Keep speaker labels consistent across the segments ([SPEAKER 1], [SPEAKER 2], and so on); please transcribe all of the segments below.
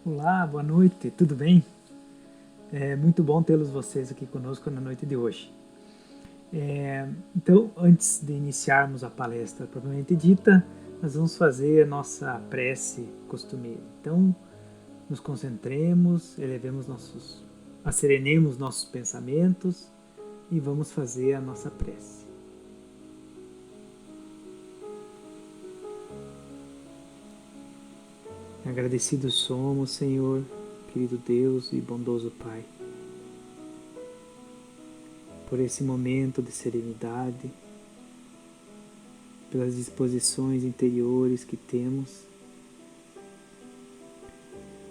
[SPEAKER 1] Olá, boa noite, tudo bem? É muito bom tê-los vocês aqui conosco na noite de hoje. Então, antes de iniciarmos a palestra propriamente dita, nós vamos fazer a nossa prece costumeira. Então, nos concentremos, acerenemos nossos pensamentos e vamos fazer a nossa prece. Agradecidos somos, Senhor, querido Deus e bondoso Pai, por esse momento de serenidade, pelas disposições interiores que temos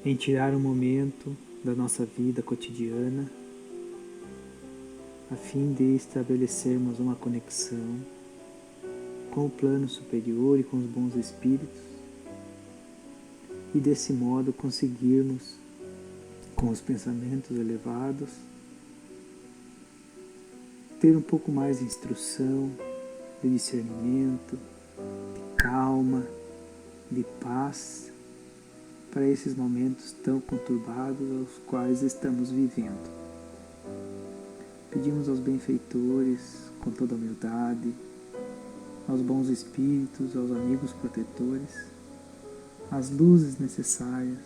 [SPEAKER 1] em tirar um momento da nossa vida cotidiana a fim de estabelecermos uma conexão com o plano superior e com os bons espíritos e desse modo conseguirmos, com os pensamentos elevados, ter um pouco mais de instrução, de discernimento, de calma, de paz para esses momentos tão conturbados aos quais estamos vivendo. Pedimos aos benfeitores, com toda a humildade, aos bons espíritos, aos amigos protetores, as luzes necessárias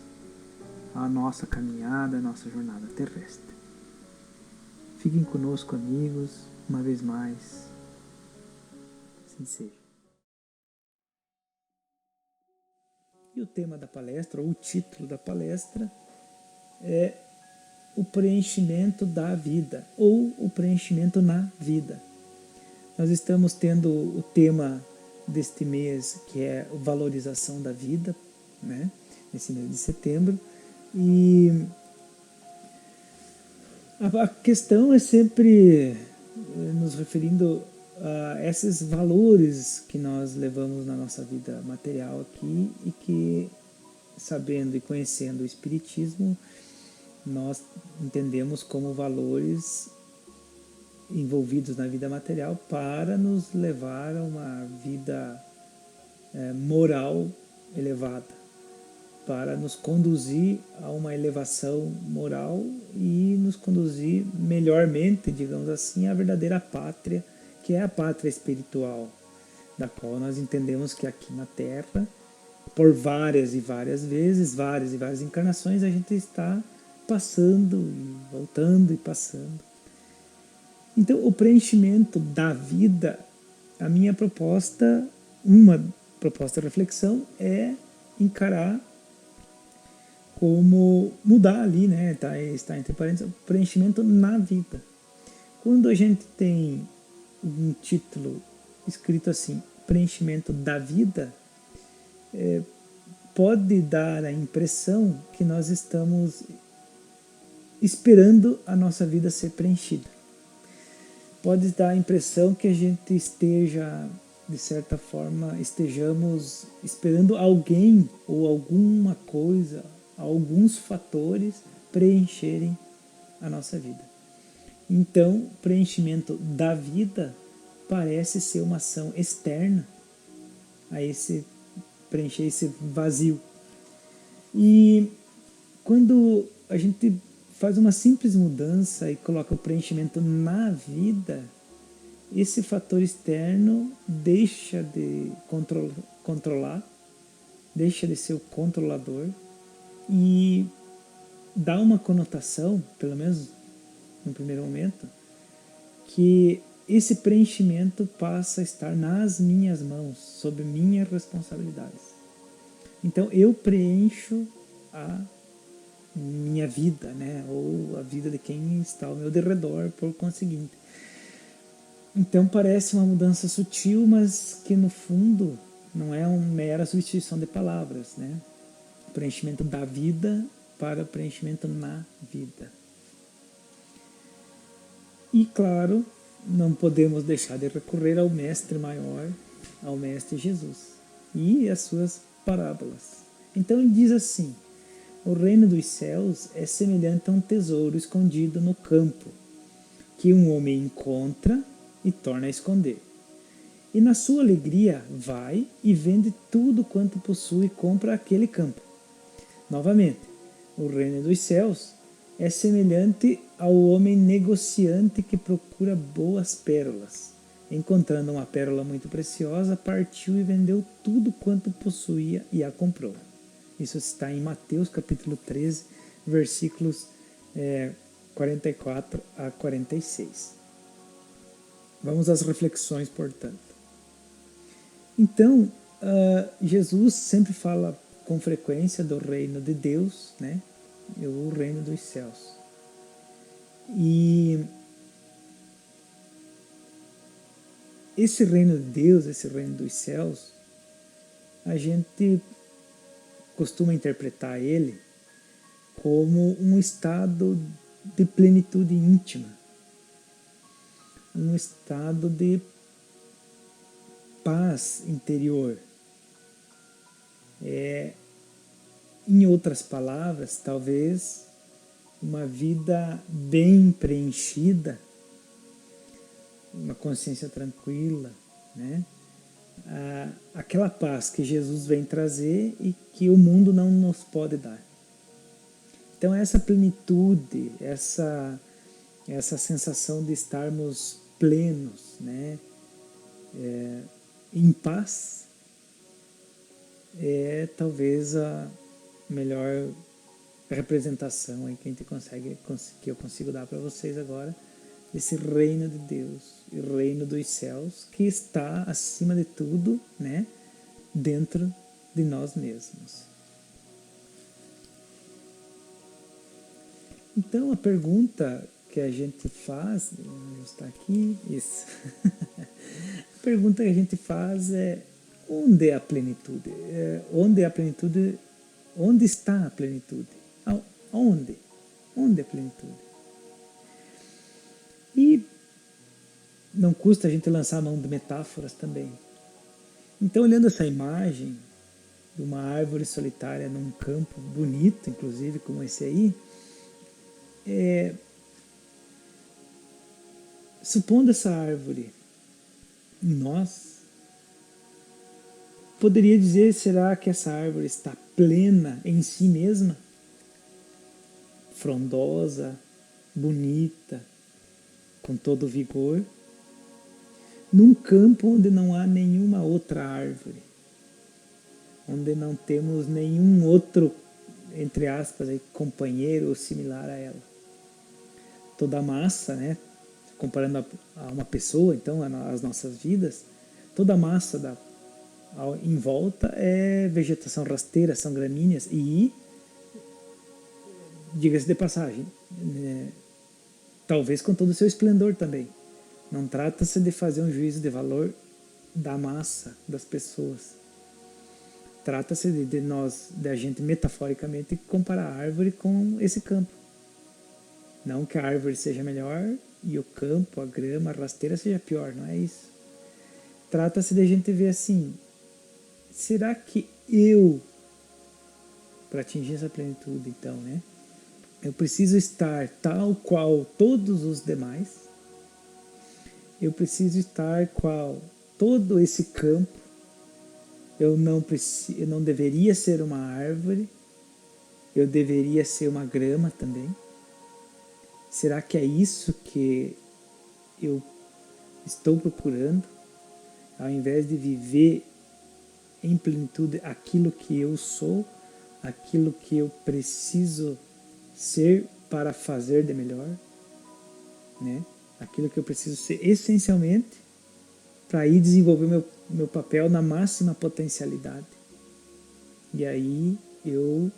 [SPEAKER 1] à nossa caminhada, à nossa jornada terrestre. Fiquem conosco, amigos, uma vez mais. Assim seja. E o tema da palestra, ou o título da palestra, é o preenchimento da vida, ou o preenchimento na vida. Nós estamos tendo o tema deste mês, que é a valorização da vida, né? Nesse mês de setembro. E a questão é sempre nos referindo a esses valores que nós levamos na nossa vida material aqui e que, sabendo e conhecendo o Espiritismo, nós entendemos como valores envolvidos na vida material para nos levar a uma vida moral elevada, para nos conduzir a uma elevação moral e nos conduzir melhormente, digamos assim, à verdadeira pátria, que é a pátria espiritual, da qual nós entendemos que aqui na Terra, por várias e várias vezes, várias e várias encarnações, a gente está passando e voltando e passando. Então, o preenchimento da vida, a minha proposta, uma proposta de reflexão é encarar como mudar ali, né? Está entre parênteses, preenchimento na vida. Quando a gente tem um título escrito assim, preenchimento da vida, pode dar a impressão que nós estamos esperando a nossa vida ser preenchida. Pode dar a impressão que a gente esteja, de certa forma, estejamos esperando alguém ou alguma coisa, alguns fatores preencherem a nossa vida. Então, preenchimento da vida parece ser uma ação externa a preencher esse vazio. E quando a gente faz uma simples mudança e coloca o preenchimento na vida, esse fator externo deixa de controlar, deixa de ser o controlador e dá uma conotação, pelo menos no primeiro momento, que esse preenchimento passa a estar nas minhas mãos, sob minhas responsabilidades. Então eu preencho a minha vida, né? Ou a vida de quem está ao meu derredor, por conseguinte. Então parece uma mudança sutil, mas que no fundo não é uma mera substituição de palavras, né? Preenchimento da vida para preenchimento na vida. E claro, não podemos deixar de recorrer ao Mestre Maior, ao Mestre Jesus e às suas parábolas. Então ele diz assim: o reino dos céus é semelhante a um tesouro escondido no campo, que um homem encontra e torna a esconder. E na sua alegria vai e vende tudo quanto possui e compra aquele campo. Novamente, o reino dos céus é semelhante ao homem negociante que procura boas pérolas. Encontrando uma pérola muito preciosa, partiu e vendeu tudo quanto possuía e a comprou. Isso está em Mateus capítulo 13, versículos 44 a 46. Vamos às reflexões, portanto. Então, Jesus sempre fala com frequência do reino de Deus, né? O reino dos céus. E esse reino de Deus, esse reino dos céus, a gente costuma interpretar ele como um estado de plenitude íntima, um estado de paz interior. Em outras palavras, talvez uma vida bem preenchida, uma consciência tranquila, né? Aquela paz que Jesus vem trazer e que o mundo não nos pode dar. Então essa plenitude, essa sensação de estarmos plenos, né? Em paz, é talvez a melhor representação aí que eu consigo dar para vocês agora, desse reino de Deus, o reino dos céus, que está acima de tudo, né, dentro de nós mesmos. Então a pergunta que a gente faz, está aqui, isso. A pergunta que a gente faz é: onde é a plenitude? Onde é a plenitude? Onde está a plenitude? Onde? Onde é a plenitude? E não custa a gente lançar a mão de metáforas também. Então, olhando essa imagem de uma árvore solitária num campo bonito, inclusive como esse aí, supondo essa árvore em nós, poderia dizer, será que essa árvore está plena em si mesma? Frondosa, bonita, com todo vigor, num campo onde não há nenhuma outra árvore, onde não temos nenhum outro, entre aspas, aí, companheiro ou similar a ela. Toda a massa, né, comparando a uma pessoa, então, as nossas vidas, toda a massa em volta é vegetação rasteira, são gramíneas e, diga-se de passagem, talvez com todo o seu esplendor também. Não trata-se de fazer um juízo de valor da massa das pessoas. Trata-se de a gente metaforicamente comparar a árvore com esse campo. Não que a árvore seja melhor e o campo, a grama, a rasteira seja pior, não é isso. Trata-se de a gente ver assim, será que para atingir essa plenitude então, né, eu preciso estar tal qual todos os demais? Eu preciso estar qual todo esse campo? Eu não deveria ser uma árvore? Eu deveria ser uma grama também? Será que é isso que eu estou procurando? Ao invés de viver em plenitude aquilo que eu sou, aquilo que eu preciso ser para fazer de melhor, né? Aquilo que eu preciso ser essencialmente para ir desenvolver meu papel na máxima potencialidade. E aí o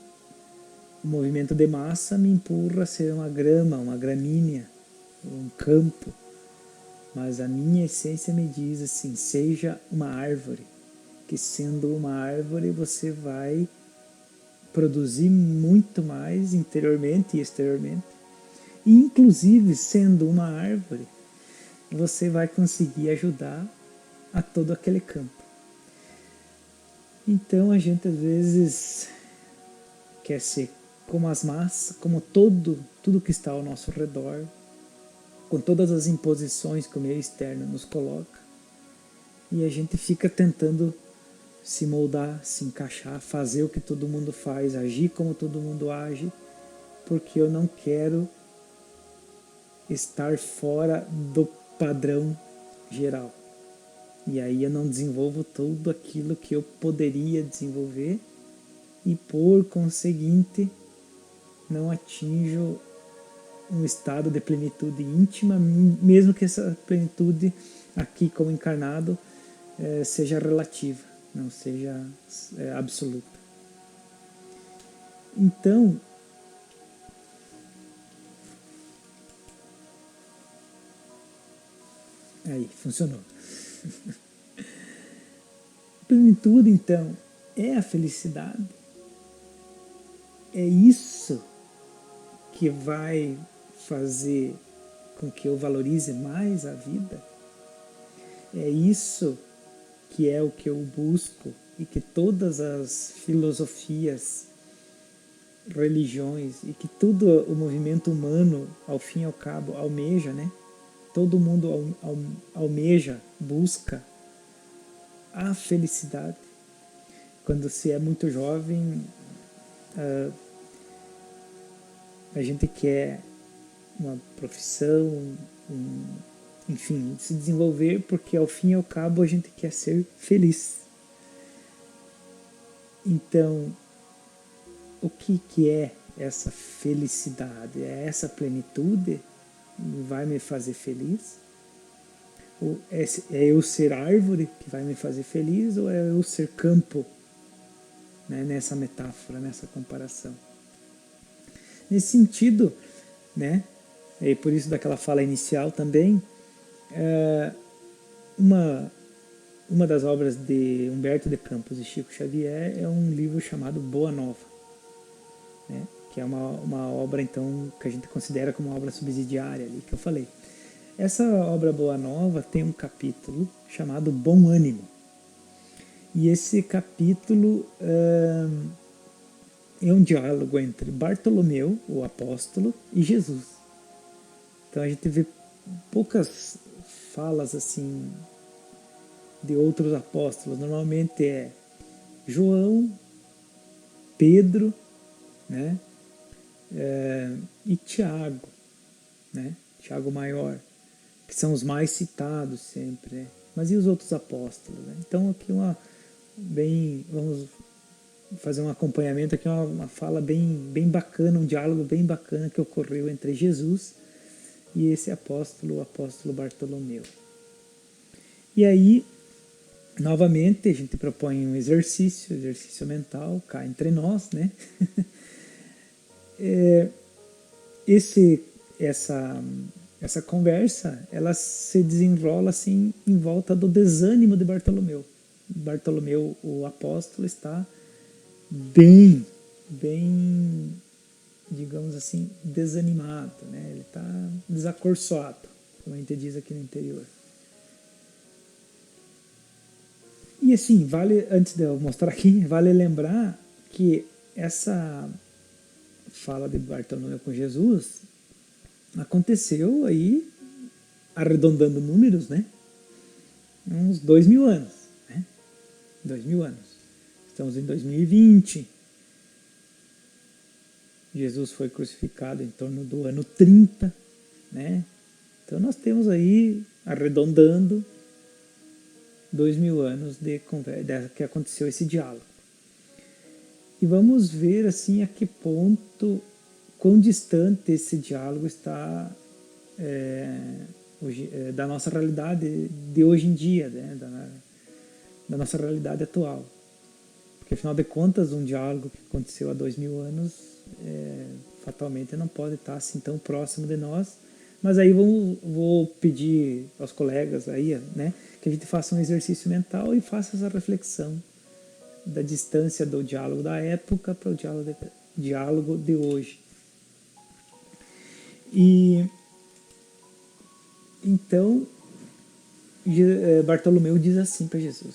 [SPEAKER 1] movimento de massa me empurra a ser uma grama, uma gramínea, um campo. Mas a minha essência me diz assim, seja uma árvore, que sendo uma árvore você vai produzir muito mais interiormente e exteriormente. E inclusive sendo uma árvore, você vai conseguir ajudar a todo aquele campo. Então a gente às vezes quer ser como as massas, como tudo que está ao nosso redor, com todas as imposições que o meio externo nos coloca, e a gente fica tentando se moldar, se encaixar, fazer o que todo mundo faz, agir como todo mundo age, porque eu não quero estar fora do padrão geral. E aí eu não desenvolvo tudo aquilo que eu poderia desenvolver e, por conseguinte, não atinjo um estado de plenitude íntima, mesmo que essa plenitude aqui como encarnado seja relativa, não seja absoluta. Então, aí, funcionou. Plenitude, então, é a felicidade. É isso que vai fazer com que eu valorize mais a vida. É isso que é o que eu busco e que todas as filosofias, religiões e que todo o movimento humano, ao fim e ao cabo, almeja, né? Todo mundo almeja, busca a felicidade. Quando se é muito jovem, a gente quer uma profissão, enfim, se desenvolver, porque ao fim e ao cabo a gente quer ser feliz. Então, o que é essa felicidade? É essa plenitude que vai me fazer feliz? Ou é eu ser árvore que vai me fazer feliz, ou é eu ser campo, né, nessa metáfora, nessa comparação? Nesse sentido, né, e por isso daquela fala inicial também, uma das obras de Humberto de Campos e Chico Xavier é um livro chamado Boa Nova, né, que é uma obra então que a gente considera como uma obra subsidiária ali, que eu falei. Essa obra Boa Nova tem um capítulo chamado Bom Ânimo. E esse capítulo é um diálogo entre Bartolomeu, o apóstolo, e Jesus. Então a gente vê poucas falas assim de outros apóstolos. Normalmente é João, Pedro, né, e Tiago, né, Tiago Maior, que são os mais citados sempre, né? Mas e os outros apóstolos, né? Então aqui vamos fazer um acompanhamento aqui, uma fala bem bacana, um diálogo bem bacana que ocorreu entre Jesus e esse apóstolo, o apóstolo Bartolomeu. E aí, novamente, a gente propõe um exercício mental, cá entre nós, né? Essa conversa, ela se desenrola assim em volta do desânimo de Bartolomeu. Bartolomeu, o apóstolo, está bem, digamos assim, desanimado, né? Ele está desacorçoado, como a gente diz aqui no interior. E assim, vale, antes de eu mostrar aqui, vale lembrar que essa fala de Bartolomeu com Jesus aconteceu aí, arredondando números, né? Uns 2000 anos, né? 2000 anos. Estamos em 2020. Jesus foi crucificado em torno do ano 30, né? Então nós temos aí, arredondando, 2000 anos de que aconteceu esse diálogo. E vamos ver assim a que ponto, quão distante esse diálogo está da nossa realidade de hoje em dia, né? Da nossa realidade atual. Porque afinal de contas, um diálogo que aconteceu há 2000 anos fatalmente não pode estar assim tão próximo de nós. Mas aí vou pedir aos colegas aí, né, que a gente faça um exercício mental e faça essa reflexão da distância do diálogo da época para o diálogo de hoje. E então Bartolomeu diz assim para Jesus: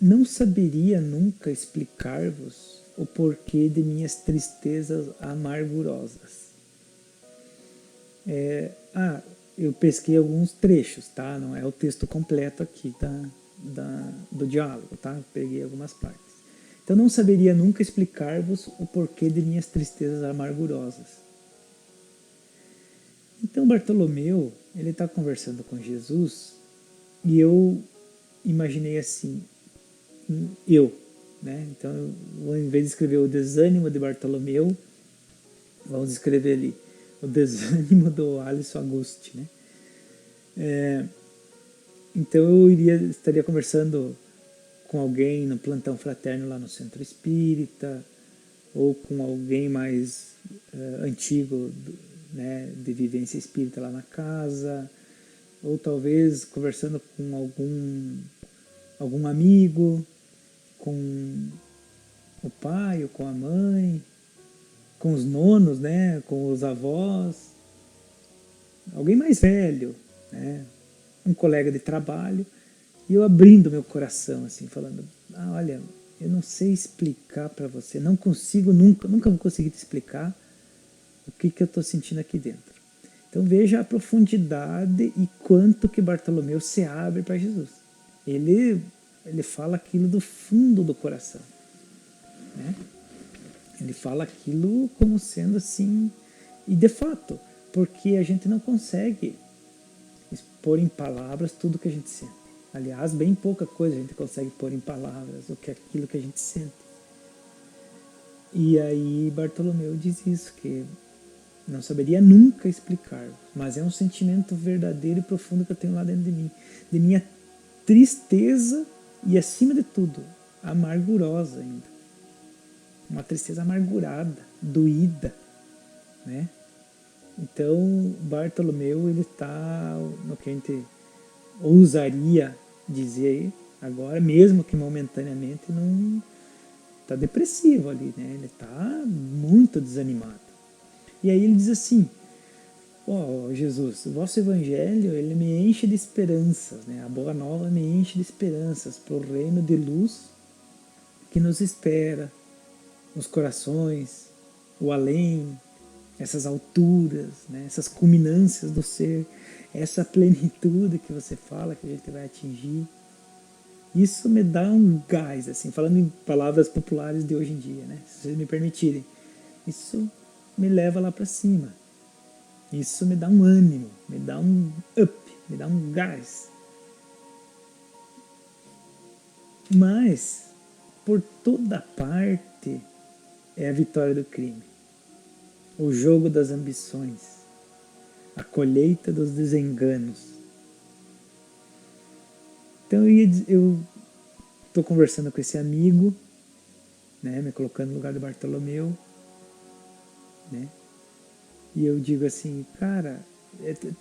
[SPEAKER 1] não saberia nunca explicar-vos o porquê de minhas tristezas amargurosas. Eu pesquei alguns trechos, tá? Não é o texto completo aqui do diálogo, tá? Peguei algumas partes. Então não saberia nunca explicar-vos o porquê de minhas tristezas amargurosas. Então Bartolomeu, ele está conversando com Jesus e eu imaginei assim, né? Então, ao invés de escrever o desânimo de Bartolomeu, vamos escrever ali o desânimo do Alisson Agusti, né? Então eu estaria conversando com alguém no plantão fraterno lá no Centro Espírita, ou com alguém mais antigo, né, de vivência espírita lá na casa, ou talvez conversando com algum amigo, com o pai ou com a mãe, com os nonos, né, com os avós, alguém mais velho, né, um colega de trabalho, e eu abrindo meu coração, assim, falando, olha, eu não sei explicar para você, não consigo, nunca vou conseguir te explicar o que eu estou sentindo aqui dentro. Então veja a profundidade e quanto que Bartolomeu se abre para Jesus. Ele fala aquilo do fundo do coração, né? Ele fala aquilo como sendo assim, e de fato, porque a gente não consegue pôr em palavras tudo que a gente sente. Aliás, bem pouca coisa a gente consegue pôr em palavras o que é aquilo que a gente sente. E aí Bartolomeu diz isso, que não saberia nunca explicar, mas é um sentimento verdadeiro e profundo que eu tenho lá dentro de mim, de minha tristeza e, acima de tudo, amargurosa ainda. Uma tristeza amargurada, doída, né? Então, Bartolomeu, ele está no que a gente ousaria dizer agora, mesmo que momentaneamente não está depressivo ali, né? Ele está muito desanimado. E aí ele diz assim, Jesus, o vosso evangelho, ele me enche de esperanças, né? A boa nova me enche de esperanças para o reino de luz que nos espera, nos corações, o além, essas alturas, né? Essas culminâncias do ser, essa plenitude que você fala que a gente vai atingir. Isso me dá um gás, assim, falando em palavras populares de hoje em dia, né? Se vocês me permitirem. Isso me leva lá para cima. Isso me dá um ânimo, me dá um up, me dá um gás. Mas, por toda parte, é a vitória do crime, o jogo das ambições, a colheita dos desenganos. Então eu estou conversando com esse amigo, né, me colocando no lugar do Bartolomeu, né? E eu digo assim, cara,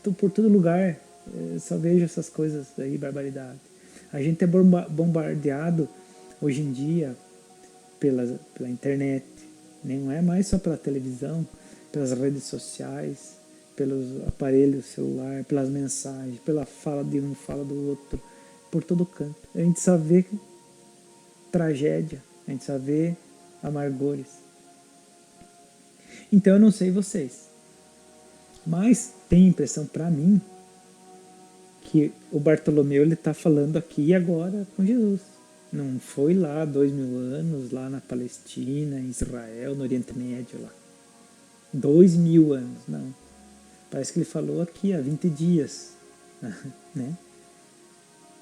[SPEAKER 1] tô por todo lugar, só vejo essas coisas aí, barbaridade. A gente é bombardeado hoje em dia pela internet, não é mais só pela televisão, pelas redes sociais, pelos aparelhos celular, pelas mensagens, pela fala de um, fala do outro, por todo canto. A gente só vê tragédia, a gente só vê amargores. Então eu não sei vocês, mas tem impressão para mim que o Bartolomeu ele está falando aqui e agora com Jesus. Não foi lá 2000 anos, lá na Palestina, em Israel, no Oriente Médio, lá. 2000 anos, não. Parece que ele falou aqui há 20 dias, né?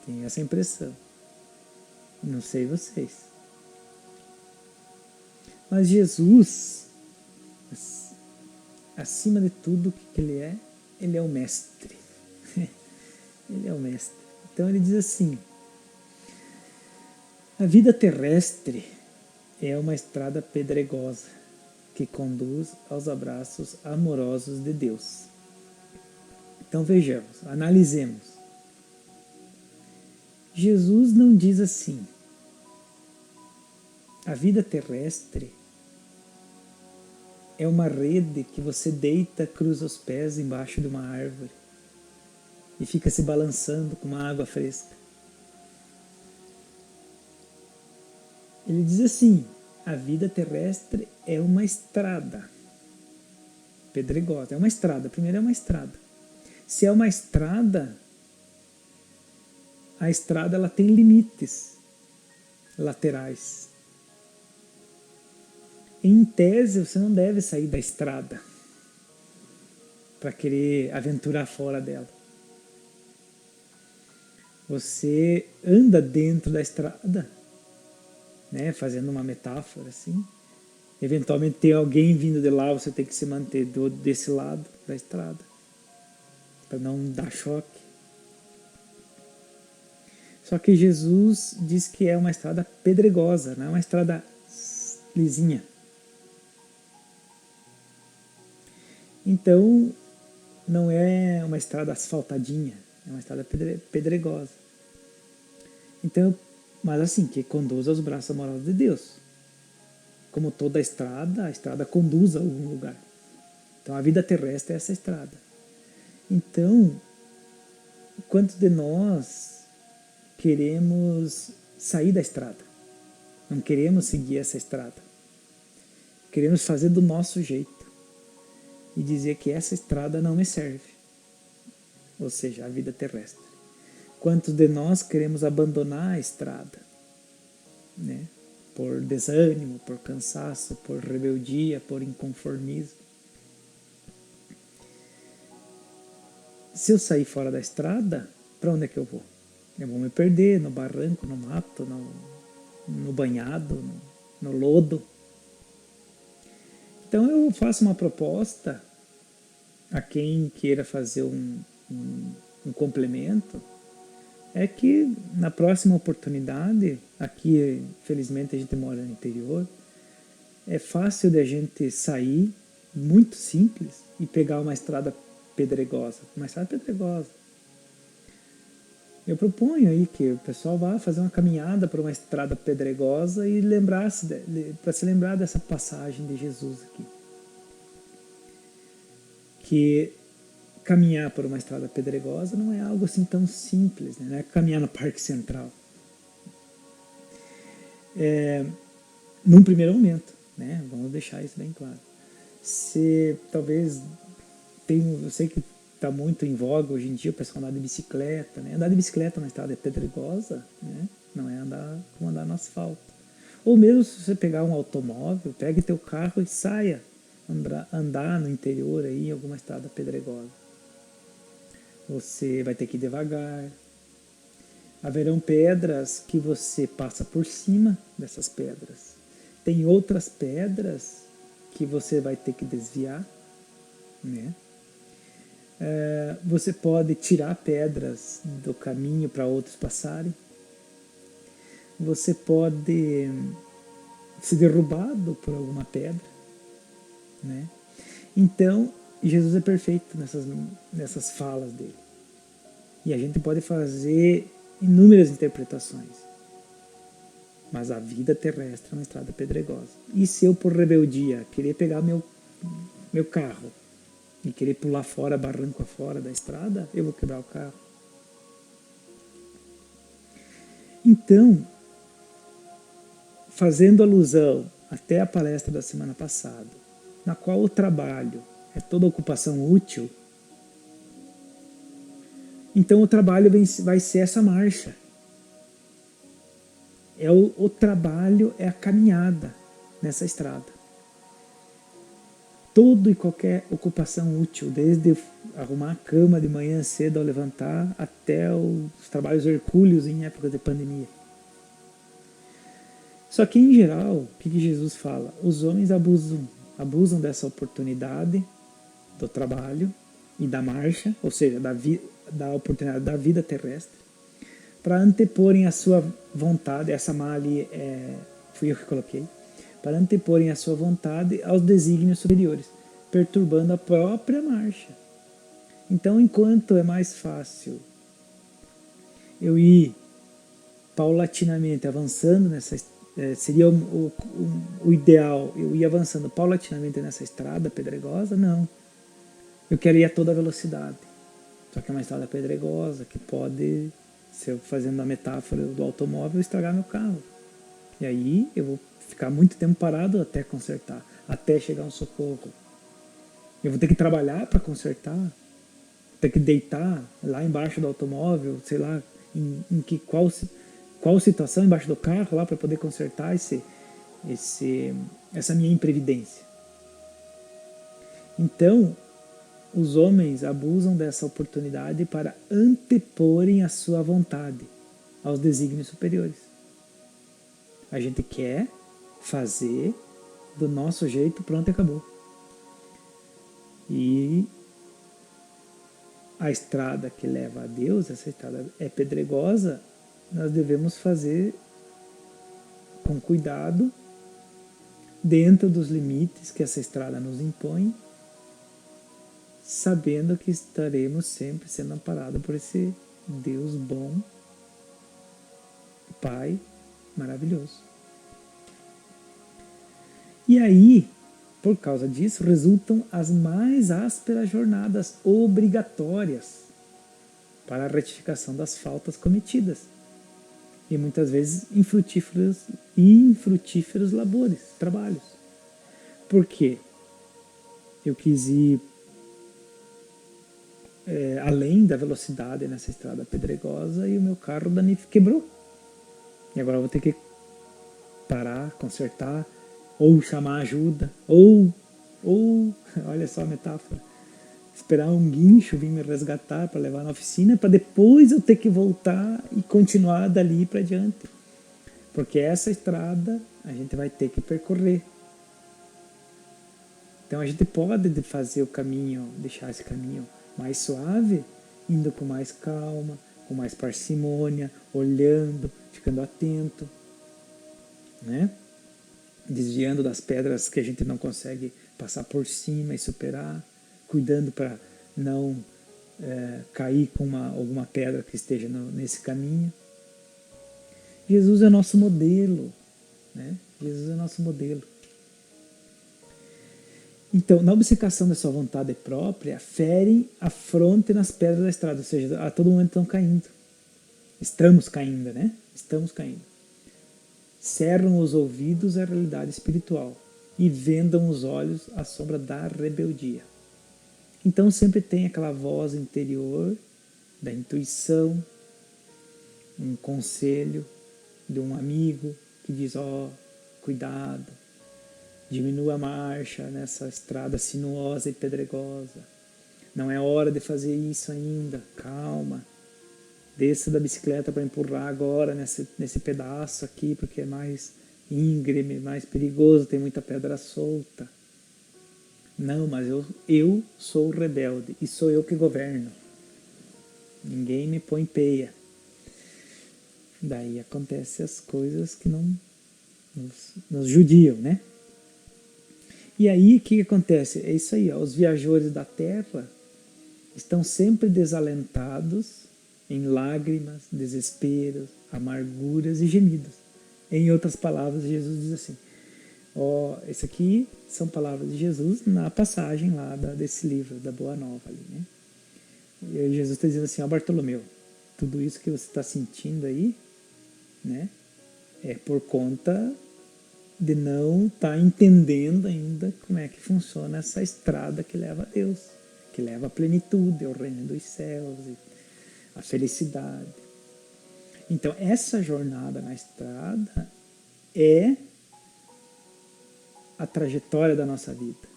[SPEAKER 1] Tem essa impressão. Não sei vocês. Mas Jesus, acima de tudo, o que ele é? Ele é o mestre. Ele é o mestre. Então ele diz assim, a vida terrestre é uma estrada pedregosa que conduz aos abraços amorosos de Deus. Então vejamos, analisemos. Jesus não diz assim, a vida terrestre é uma rede que você deita, cruza os pés embaixo de uma árvore e fica se balançando com uma água fresca. Ele diz assim, a vida terrestre é uma estrada pedregosa, é uma estrada, primeiro é uma estrada. Se é uma estrada, a estrada ela tem limites laterais. Em tese, você não deve sair da estrada para querer aventurar fora dela. Você anda dentro da estrada, né, fazendo uma metáfora assim. Eventualmente tem alguém vindo de lá, você tem que se manter desse lado da estrada para não dar choque. Só que Jesus diz que é uma estrada pedregosa, não é uma estrada lisinha. Então, não é uma estrada asfaltadinha, é uma estrada pedregosa. Então, mas assim, que conduz aos braços amorosos de Deus. Como toda a estrada conduz a algum lugar. Então, a vida terrestre é essa estrada. Então, quantos de nós queremos sair da estrada? Não queremos seguir essa estrada. Queremos fazer do nosso jeito e dizer que essa estrada não me serve. Ou seja, a vida terrestre. Quantos de nós queremos abandonar a estrada, né? Por desânimo, por cansaço, por rebeldia, por inconformismo. Se eu sair fora da estrada, para onde é que eu vou? Eu vou me perder no barranco, no mato, no banhado, no lodo. Então eu faço uma proposta a quem queira fazer um complemento, é que na próxima oportunidade, aqui felizmente a gente mora no interior, é fácil de a gente sair, muito simples, e pegar uma estrada pedregosa. Uma estrada pedregosa. Eu proponho aí que o pessoal vá fazer uma caminhada por uma estrada pedregosa e para se lembrar dessa passagem de Jesus aqui. Que caminhar por uma estrada pedregosa não é algo assim tão simples, né? Não é caminhar no Parque Central. Num primeiro momento, né? Vamos deixar isso bem claro. Se talvez eu sei que está muito em voga hoje em dia o pessoal andar de bicicleta, né? Andar de bicicleta na estrada pedregosa, né? Não é como andar no asfalto. Ou mesmo se você pegar um automóvel, pegue teu carro e saia andar no interior aí em alguma estrada pedregosa. Você vai ter que ir devagar. Haverão pedras que você passa por cima dessas pedras. Tem outras pedras que você vai ter que desviar, né? Você pode tirar pedras do caminho para outros passarem. Você pode ser derrubado por alguma pedra, né? Então, Jesus é perfeito nessas falas dele. E a gente pode fazer inúmeras interpretações. Mas a vida terrestre é uma estrada pedregosa. E se eu, por rebeldia, querer pegar meu carro e querer pular fora, barranco afora da estrada, eu vou quebrar o carro. Então, fazendo alusão até a palestra da semana passada, na qual o trabalho é toda ocupação útil, então o trabalho vai ser essa marcha. O trabalho é a caminhada nessa estrada. Toda e qualquer ocupação útil, desde arrumar a cama de manhã cedo ao levantar, até os trabalhos hercúleos em época de pandemia. Só que, em geral, o que Jesus fala? Os homens abusam dessa oportunidade do trabalho e da marcha, ou seja, da oportunidade da vida terrestre, para anteporem a sua vontade, essa má ali fui eu que coloquei, para anteporem a sua vontade aos desígnios superiores, perturbando a própria marcha. Então, enquanto é mais fácil eu ir paulatinamente avançando seria o ideal, eu ir avançando paulatinamente nessa estrada pedregosa? Não. Eu quero ir a toda velocidade. Só que é uma estrada pedregosa que pode, se eu fazendo a metáfora do automóvel, estragar meu carro. E aí eu vou ficar muito tempo parado até consertar, até chegar um socorro. Eu vou ter que trabalhar para consertar, ter que deitar lá embaixo do automóvel, sei lá, em que qual situação embaixo do carro lá para poder consertar essa minha imprevidência. Então, os homens abusam dessa oportunidade para anteporem a sua vontade aos desígnios superiores. A gente quer fazer do nosso jeito, pronto e acabou. E a estrada que leva a Deus, essa estrada é pedregosa, nós devemos fazer com cuidado, dentro dos limites que essa estrada nos impõe, sabendo que estaremos sempre sendo amparados por esse Deus bom, Pai maravilhoso. E aí, por causa disso, resultam as mais ásperas jornadas obrigatórias para a retificação das faltas cometidas. E muitas vezes infrutíferos labores, trabalhos. Por quê? Eu quis ir além da velocidade nessa estrada pedregosa e o meu carro quebrou. E agora eu vou ter que parar, consertar, ou chamar ajuda, ou olha só a metáfora, esperar um guincho vir me resgatar para levar na oficina, para depois eu ter que voltar e continuar dali para diante. Porque essa estrada a gente vai ter que percorrer. Então a gente pode fazer o caminho, deixar esse caminho mais suave, indo com mais calma, com mais parcimônia, olhando, ficando atento, né? Desviando das pedras que a gente não consegue passar por cima e superar, cuidando para não cair com alguma pedra que esteja nesse caminho. Jesus é nosso modelo, né? Jesus é nosso modelo. Então, na obcecação da sua vontade própria, ferem a fronte nas pedras da estrada, ou seja, a todo momento estão caindo. Estamos caindo, né? Estamos caindo. Cerram os ouvidos à realidade espiritual e vendam os olhos à sombra da rebeldia. Então sempre tem aquela voz interior da intuição, um conselho de um amigo que diz, cuidado, diminua a marcha nessa estrada sinuosa e pedregosa. Não é hora de fazer isso ainda, calma. Desça da bicicleta para empurrar agora nesse pedaço aqui, porque é mais íngreme, mais perigoso, tem muita pedra solta. Não, mas eu sou o rebelde e sou eu que governo. Ninguém me põe peia. Daí acontecem as coisas que não nos judiam, né? E aí o que acontece? É isso aí, os viajores da terra estão sempre desalentados em lágrimas, desesperos, amarguras e gemidos. Em outras palavras, Jesus diz assim, esse aqui são palavras de Jesus na passagem lá desse livro, da Boa Nova ali, né? E aí Jesus está dizendo assim, Bartolomeu, tudo isso que você está sentindo aí, né, é por conta de não estar entendendo ainda como é que funciona essa estrada que leva a Deus, que leva a plenitude, ao reino dos céus, a felicidade. Então, essa jornada na estrada é a trajetória da nossa vida,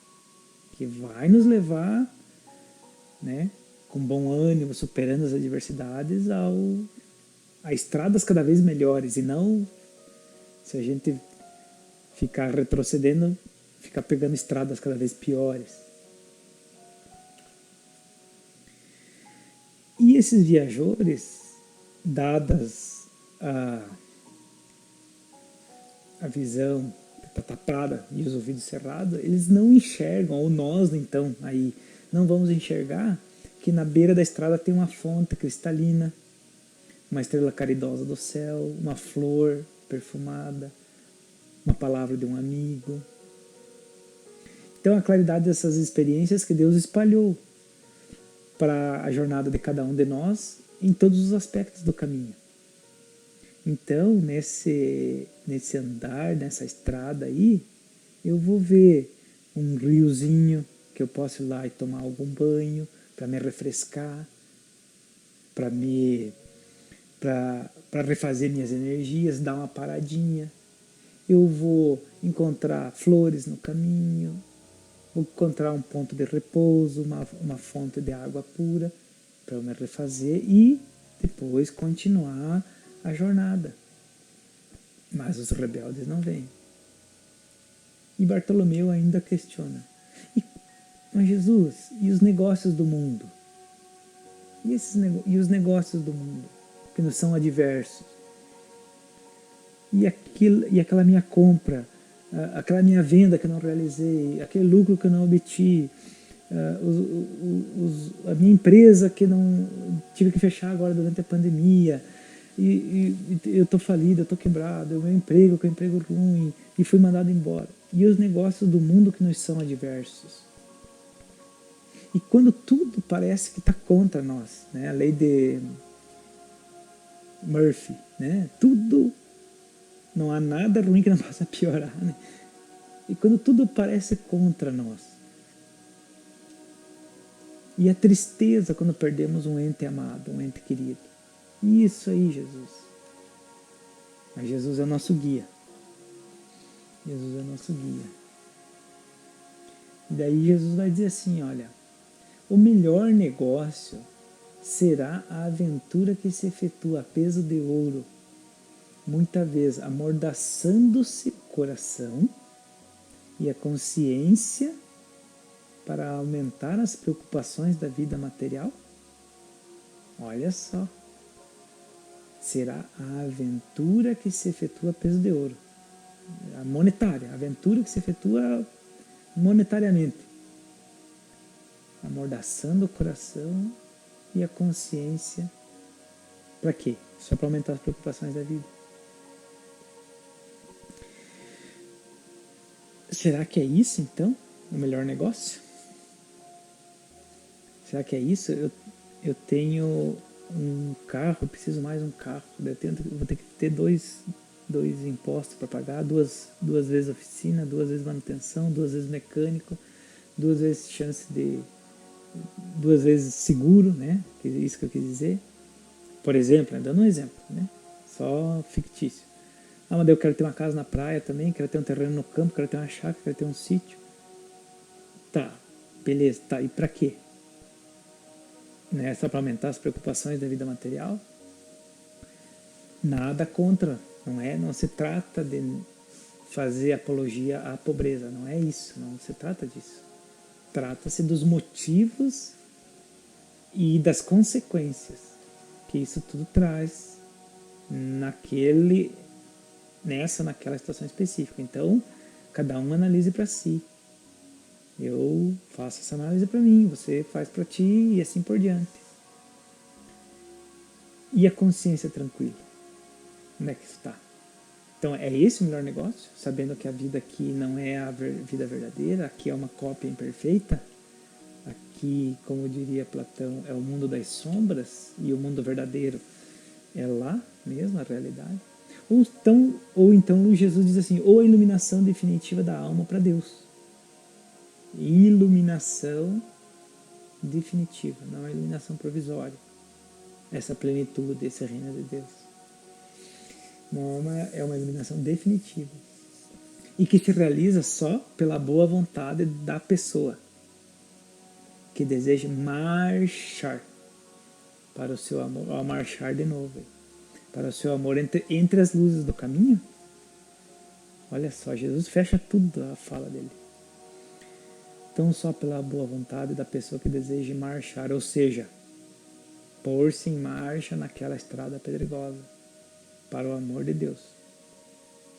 [SPEAKER 1] que vai nos levar, né, com bom ânimo, superando as adversidades, a estradas cada vez melhores, e não, se a gente ficar retrocedendo, ficar pegando estradas cada vez piores. E esses viajores, dadas a visão tapada e os ouvidos cerrados, eles não enxergam, ou nós então aí não vamos enxergar que na beira da estrada tem uma fonte cristalina, uma estrela caridosa do céu, uma flor perfumada, uma palavra de um amigo. Então a claridade dessas experiências que Deus espalhou para a jornada de cada um de nós em todos os aspectos do caminho. Então, nesse andar, nessa estrada aí, eu vou ver um riozinho que eu posso ir lá e tomar algum banho para me refrescar, para me para refazer minhas energias, dar uma paradinha. Eu vou encontrar flores no caminho, vou encontrar um ponto de repouso, uma fonte de água pura para eu me refazer e depois continuar a jornada. Mas os rebeldes não vêm. E Bartolomeu ainda questiona. Mas Jesus, e os negócios do mundo? E os negócios do mundo, que nos são adversos? E aquela minha compra, aquela minha venda que eu não realizei, aquele lucro que eu não obti, a minha empresa que não tive que fechar agora durante a pandemia, e eu estou falido, eu estou quebrado, o meu emprego que é um emprego ruim, e fui mandado embora. E os negócios do mundo que nos são adversos. E quando tudo parece que está contra nós, né? A lei de Murphy, né? Tudo, não há nada ruim que não possa piorar, né? E quando tudo parece contra nós. E a tristeza quando perdemos um ente amado, um ente querido. Isso aí, Jesus. Mas Jesus é o nosso guia. Jesus é o nosso guia. E daí Jesus vai dizer assim, olha, o melhor negócio será a aventura que se efetua a peso de ouro, muitas vezes amordaçando-se o coração e a consciência para aumentar as preocupações da vida material. Olha só. Será a aventura que se efetua a peso de ouro. A monetária, a aventura que se efetua monetariamente. Amordaçando o coração e a consciência. Para quê? Só para aumentar as preocupações da vida. Será que é isso, então, o melhor negócio? Será que é isso? Eu tenho um carro, eu preciso mais um carro. Eu vou ter que ter dois impostos para pagar, duas vezes oficina, 2 vezes manutenção, 2 vezes mecânico, 2 vezes chance de... 2 vezes seguro, né? Isso que eu quis dizer. Por exemplo, dando um exemplo, né? Só fictício. Mas eu quero ter uma casa na praia também, quero ter um terreno no campo, quero ter uma chácara, quero ter um sítio. Tá, beleza, tá. E pra quê? Né? Só para aumentar as preocupações da vida material? Nada contra, não é? Não se trata de fazer apologia à pobreza, não é isso, não se trata disso. Trata-se dos motivos e das consequências que isso tudo traz naquela situação específica. Então, cada um analise para si. Eu faço essa análise para mim, você faz para ti e assim por diante. E a consciência tranquila? Como é que isso está? Então, é esse o melhor negócio? Sabendo que a vida aqui não é a vida verdadeira, aqui é uma cópia imperfeita, aqui, como diria Platão, é o mundo das sombras e o mundo verdadeiro é lá mesmo, a realidade. Ou então Jesus diz assim, ou a iluminação definitiva da alma para Deus. Iluminação definitiva, não a iluminação provisória. Essa plenitude, esse reino de Deus. Não, é uma iluminação definitiva. E que se realiza só pela boa vontade da pessoa que deseja marchar para o seu amor, ao marchar de novo, para o seu amor entre as luzes do caminho. Olha só, Jesus fecha tudo a fala dele. Então, só pela boa vontade da pessoa que deseja marchar, ou seja, pôr-se em marcha naquela estrada pedregosa, para o amor de Deus.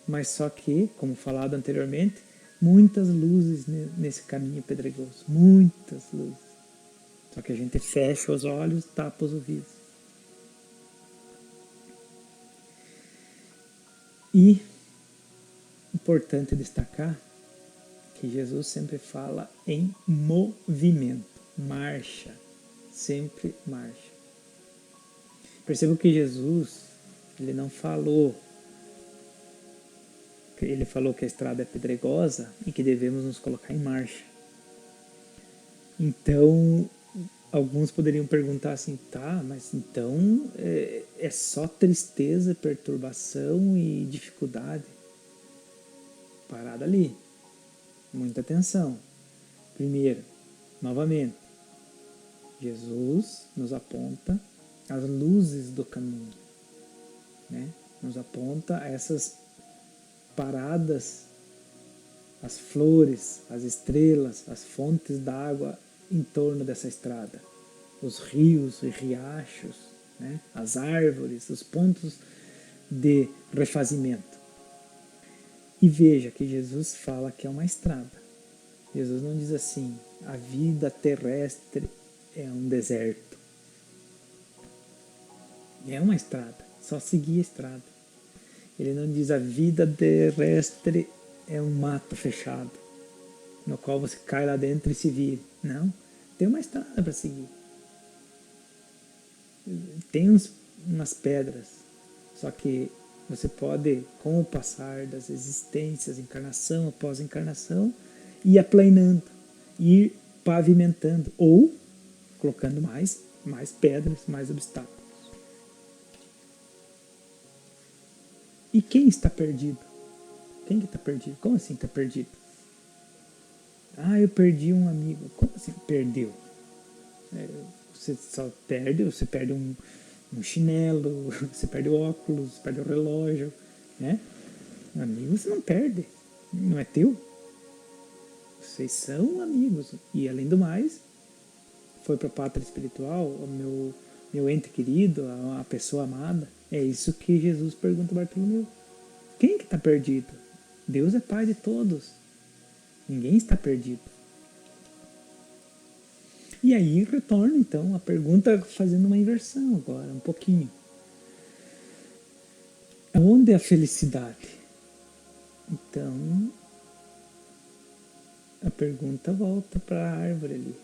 [SPEAKER 1] Mas só que, como falado anteriormente, muitas luzes nesse caminho pedregoso, muitas luzes. Só que a gente fecha os olhos, tapa os ouvidos. E, importante destacar, que Jesus sempre fala em movimento, marcha, sempre marcha. Perceba que Jesus, ele não falou, ele falou que a estrada é pedregosa e que devemos nos colocar em marcha. Então, alguns poderiam perguntar assim, tá, mas então é só tristeza, perturbação e dificuldade? Parada ali. Muita atenção. Primeiro, novamente, Jesus nos aponta as luzes do caminho, né? Nos aponta essas paradas, as flores, as estrelas, as fontes d'água em torno dessa estrada, os rios e riachos, né? As árvores, os pontos de refazimento. E veja que Jesus fala que é uma estrada. Jesus não diz assim, a vida terrestre é um deserto. É uma estrada, só seguir a estrada. Ele não diz a vida terrestre é um mato fechado, no qual você cai lá dentro e se vira. Não, tem uma estrada para seguir. Tem umas pedras, só que você pode, com o passar das existências, encarnação após encarnação, ir aplanando, ir pavimentando, ou colocando mais pedras, mais obstáculos. E quem está perdido? Quem que está perdido? Como assim está perdido? Ah, eu perdi um amigo. Como assim perdeu? Você só perde, você perde um chinelo, você perde o óculos, você perde o relógio, né? Um amigo você não perde, não é teu. Vocês são amigos. E além do mais, foi para a pátria espiritual, o meu ente querido, a pessoa amada. É isso que Jesus pergunta a Bartolomeu. Quem que está perdido? Deus é Pai de todos. Ninguém está perdido. E aí retorna então a pergunta fazendo uma inversão agora, um pouquinho. Onde é a felicidade? Então, a pergunta volta para a árvore ali.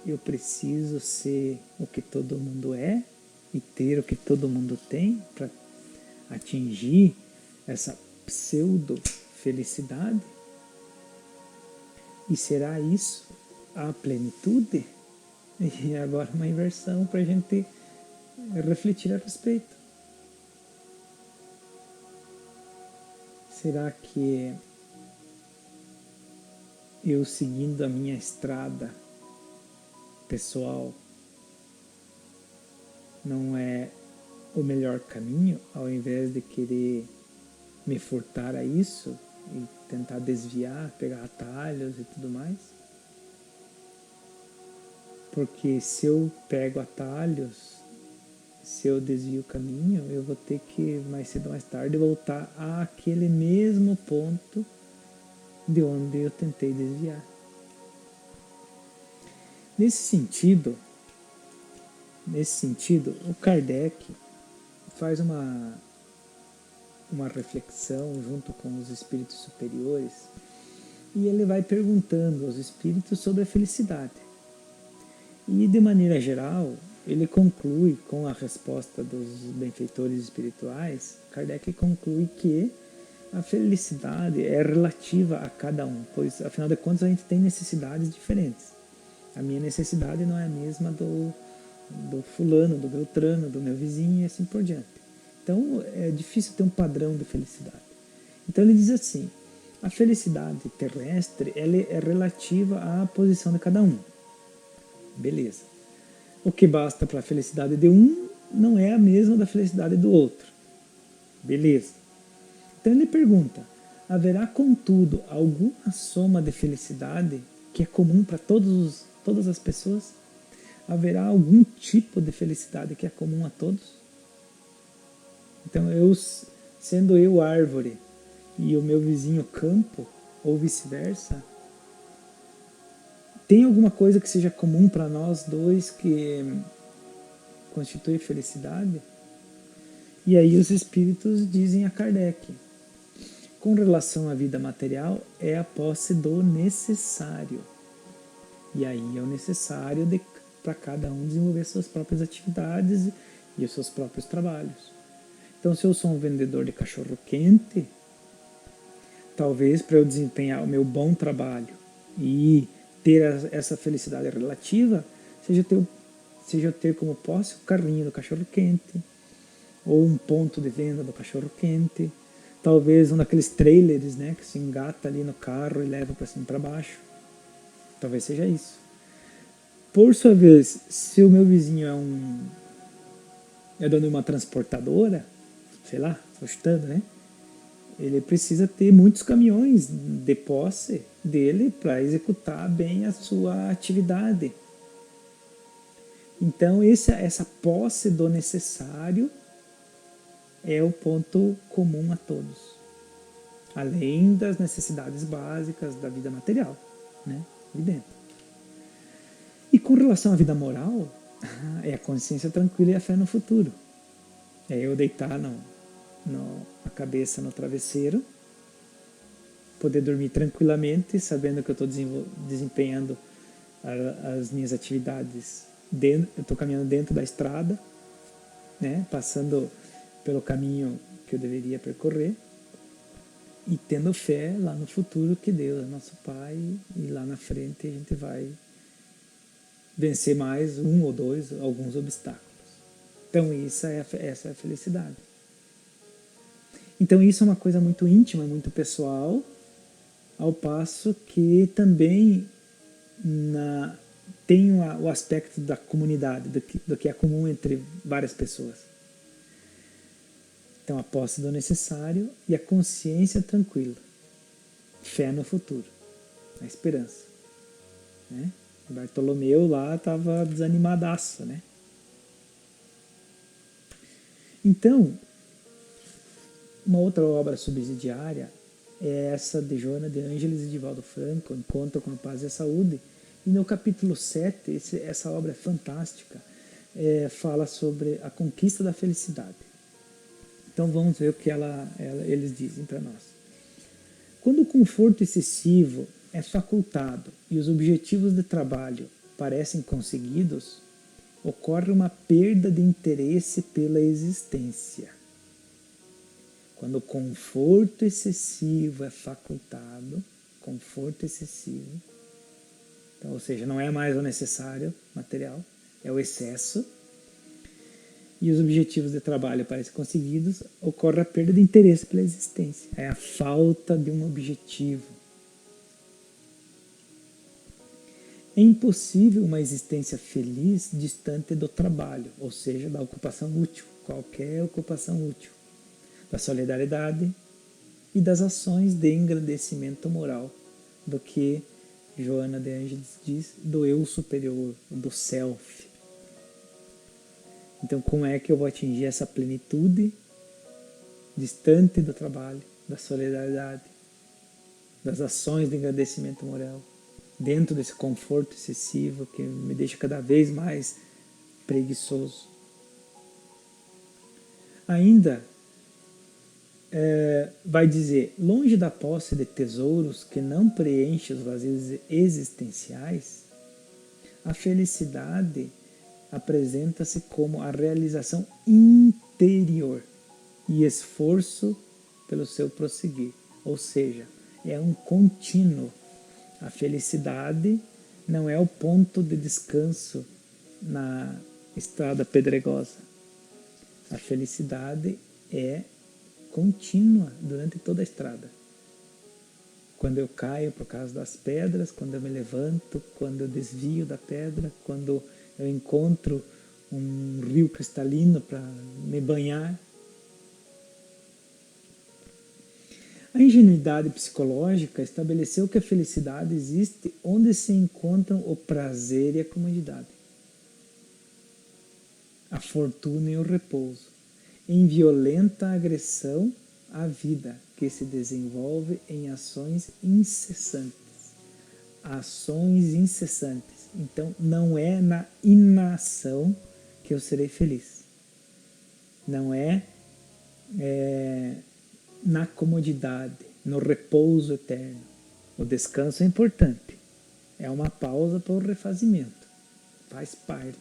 [SPEAKER 1] Eu preciso ser o que todo mundo é e ter o que todo mundo tem para atingir essa pseudo-felicidade? E será isso a plenitude? E agora uma inversão para a gente refletir a respeito. Será que eu seguindo a minha estrada pessoal não é o melhor caminho, ao invés de querer me furtar a isso e tentar desviar, pegar atalhos e tudo mais? Porque se eu pego atalhos, se eu desvio o caminho, eu vou ter que, mais cedo ou mais tarde, voltar àquele mesmo ponto de onde eu tentei desviar. Nesse sentido, o Kardec faz uma reflexão junto com os espíritos superiores e ele vai perguntando aos espíritos sobre a felicidade. E, de maneira geral, ele conclui, com a resposta dos benfeitores espirituais, Kardec conclui que a felicidade é relativa a cada um, pois, afinal de contas, a gente tem necessidades diferentes. A minha necessidade não é a mesma do fulano, do beltrano, do meu vizinho e assim por diante. Então, é difícil ter um padrão de felicidade. Então, ele diz assim, a felicidade terrestre ela é relativa à posição de cada um. Beleza. O que basta para a felicidade de um não é a mesma da felicidade do outro. Beleza. Então ele pergunta, haverá contudo alguma soma de felicidade que é comum para todas as pessoas? Haverá algum tipo de felicidade que é comum a todos? Então sendo eu árvore e o meu vizinho campo, ou vice-versa, tem alguma coisa que seja comum para nós dois que constitui felicidade? E aí os espíritos dizem a Kardec, com relação à vida material, é a posse do necessário. E aí é o necessário para cada um desenvolver suas próprias atividades e os seus próprios trabalhos. Então, se eu sou um vendedor de cachorro-quente, talvez para eu desempenhar o meu bom trabalho e ter essa felicidade relativa seja ter como posse o carrinho do cachorro-quente, ou um ponto de venda do cachorro-quente, talvez um daqueles trailers, né, que se engata ali no carro e leva para cima e para baixo. Talvez seja isso. Por sua vez, se o meu vizinho é dono de uma transportadora, sei lá, estou chutando, né? Ele precisa ter muitos caminhões de posse dele para executar bem a sua atividade. Então, essa posse do necessário é o ponto comum a todos, além das necessidades básicas da vida material, né? Evidente. E com relação à vida moral, é a consciência tranquila e a fé no futuro. É eu deitar a cabeça no travesseiro, poder dormir tranquilamente, sabendo que eu estou desempenhando as minhas atividades, eu estou caminhando dentro da estrada, né, passando pelo caminho que eu deveria percorrer, e tendo fé lá no futuro que Deus é nosso Pai, e lá na frente a gente vai vencer mais um ou dois, alguns obstáculos. Então essa é a felicidade. Então isso é uma coisa muito íntima, muito pessoal, ao passo que também tem o aspecto da comunidade, do que é comum entre várias pessoas. Então a posse do necessário e a consciência tranquila, fé no futuro, a esperança, né? Bartolomeu lá estava desanimadaço, né? Então, uma outra obra subsidiária é essa de Joana de Ângeles e de Valdo Franco, Encontro com a Paz e a Saúde. E no capítulo 7, essa obra é fantástica, fala sobre a conquista da felicidade. Então vamos ver o que eles dizem para nós. Quando o conforto excessivo é facultado e os objetivos de trabalho parecem conseguidos, ocorre uma perda de interesse pela existência. Quando o conforto excessivo é facultado, então, ou seja, não é mais o necessário material, é o excesso, e os objetivos de trabalho parecem conseguidos, ocorre a perda de interesse pela existência, é a falta de um objetivo. É impossível uma existência feliz distante do trabalho, ou seja, da ocupação útil, qualquer ocupação útil, da solidariedade e das ações de engrandecimento moral, do que Joana de Ângeles diz, do eu superior, do self. Então, como é que eu vou atingir essa plenitude distante do trabalho, da solidariedade, das ações de engrandecimento moral, dentro desse conforto excessivo que me deixa cada vez mais preguiçoso? Ainda vai dizer, longe da posse de tesouros que não preenche os vazios existenciais, a felicidade apresenta-se como a realização interior e esforço pelo seu prosseguir. Ou seja, é um contínuo. A felicidade não é o ponto de descanso na estrada pedregosa. A felicidade é contínua durante toda a estrada. Quando eu caio por causa das pedras, quando eu me levanto, quando eu desvio da pedra, quando eu encontro um rio cristalino para me banhar. A ingenuidade psicológica estabeleceu que a felicidade existe onde se encontram o prazer e a comodidade, a fortuna e o repouso, em violenta agressão à vida, que se desenvolve em ações incessantes. Ações incessantes. Então, não é na inação que eu serei feliz. Não é, na comodidade, no repouso eterno. O descanso é importante. É uma pausa para o refazimento. Faz parte.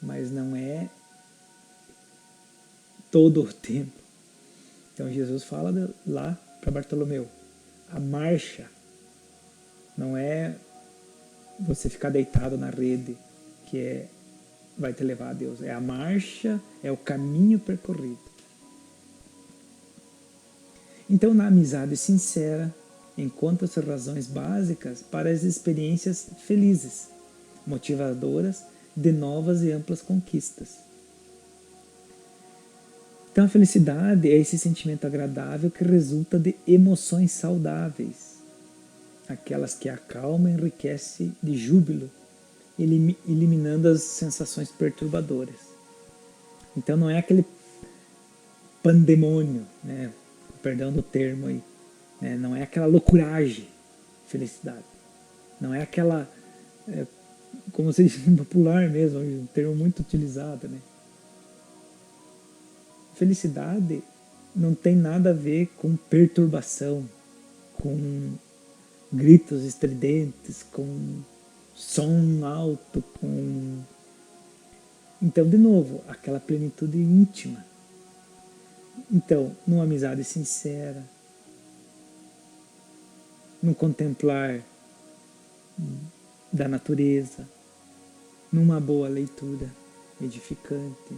[SPEAKER 1] Mas não é todo o tempo. Então Jesus fala lá para Bartolomeu, a marcha não é você ficar deitado na rede, que vai te levar a Deus. É a marcha, é o caminho percorrido. Então, na amizade sincera, encontra-se razões básicas para as experiências felizes, motivadoras de novas e amplas conquistas. Então, a felicidade é esse sentimento agradável que resulta de emoções saudáveis, aquelas que acalmam e enriquecem de júbilo, eliminando as sensações perturbadoras. Então, não é aquele pandemônio, né? Perdão do termo aí, né? Não é aquela loucuragem, felicidade. Não é aquela, como se diz popular mesmo, um termo muito utilizado, né? Felicidade não tem nada a ver com perturbação, com gritos estridentes, com som alto, com... Então, de novo, aquela plenitude íntima. Então, numa amizade sincera, num contemplar da natureza, numa boa leitura edificante,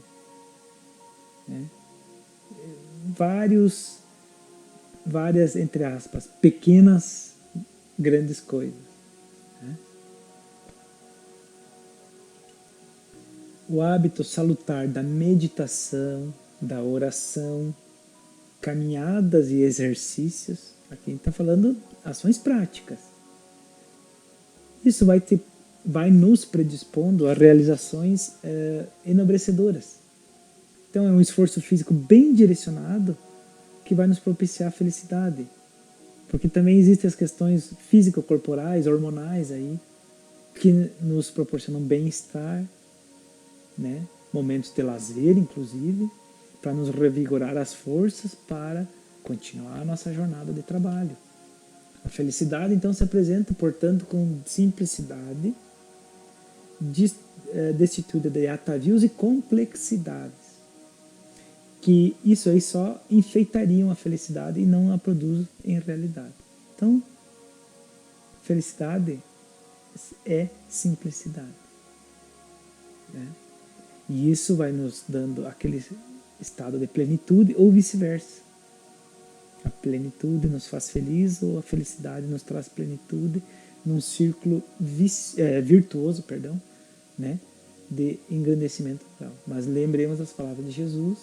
[SPEAKER 1] né? Várias, entre aspas, pequenas, grandes coisas, né? O hábito salutar da meditação, da oração, caminhadas e exercícios, aqui a gente está falando ações práticas. Isso vai nos predispondo a realizações enobrecedoras. Então é um esforço físico bem direcionado que vai nos propiciar a felicidade. Porque também existem as questões físico-corporais, hormonais aí, que nos proporcionam bem-estar, né? Momentos de lazer, inclusive, para nos revigorar as forças para continuar a nossa jornada de trabalho. A felicidade, então, se apresenta, portanto, com simplicidade, destituída de atavios e complexidades, que isso aí só enfeitariam a felicidade e não a produzem em realidade. Então, felicidade é simplicidade, né? E isso vai nos dando aquele estado de plenitude ou vice-versa. A plenitude nos faz feliz ou a felicidade nos traz plenitude num círculo virtuoso, né, de engrandecimento moral. Mas lembremos as palavras de Jesus,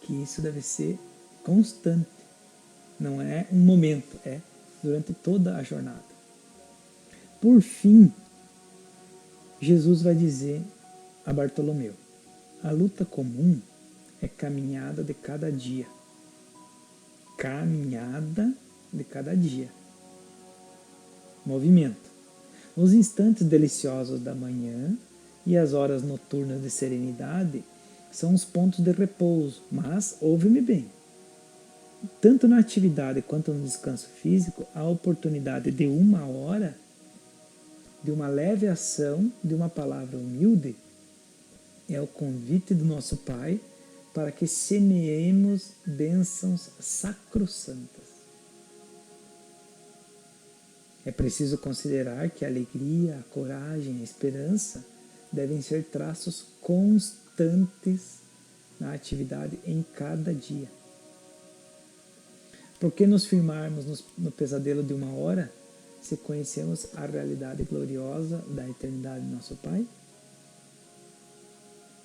[SPEAKER 1] que isso deve ser constante. Não é um momento, é durante toda a jornada. Por fim, Jesus vai dizer a Bartolomeu: a luta comum é caminhada de cada dia. Caminhada de cada dia. Movimento. Os instantes deliciosos da manhã e as horas noturnas de serenidade são os pontos de repouso, mas ouve-me bem. Tanto na atividade quanto no descanso físico, a oportunidade de uma hora, de uma leve ação, de uma palavra humilde, é o convite do nosso Pai para que semeemos bênçãos sacrossantas. É preciso considerar que a alegria, a coragem, a esperança devem ser traços constantes na atividade em cada dia. Por que nos firmarmos no pesadelo de uma hora se conhecemos a realidade gloriosa da eternidade do nosso Pai?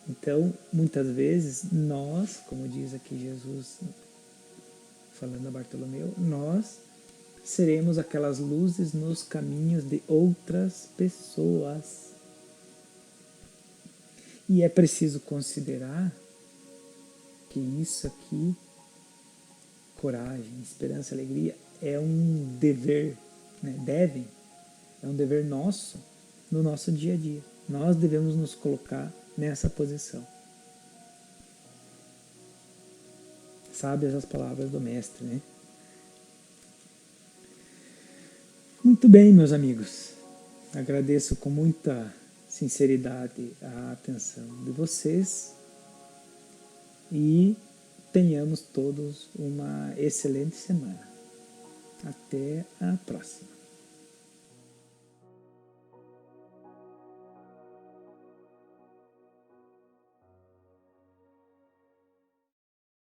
[SPEAKER 1] Então, muitas vezes, nós, como diz aqui Jesus, falando a Bartolomeu, nós seremos aquelas luzes nos caminhos de outras pessoas. E é preciso considerar que isso aqui, coragem, esperança, alegria, é um dever, né? É um dever nosso no nosso dia a dia. Nós devemos nos colocar nessa posição. Sabe essas palavras do mestre, né? Muito bem, meus amigos. Agradeço com muita sinceridade a atenção de vocês e tenhamos todos uma excelente semana. Até a próxima.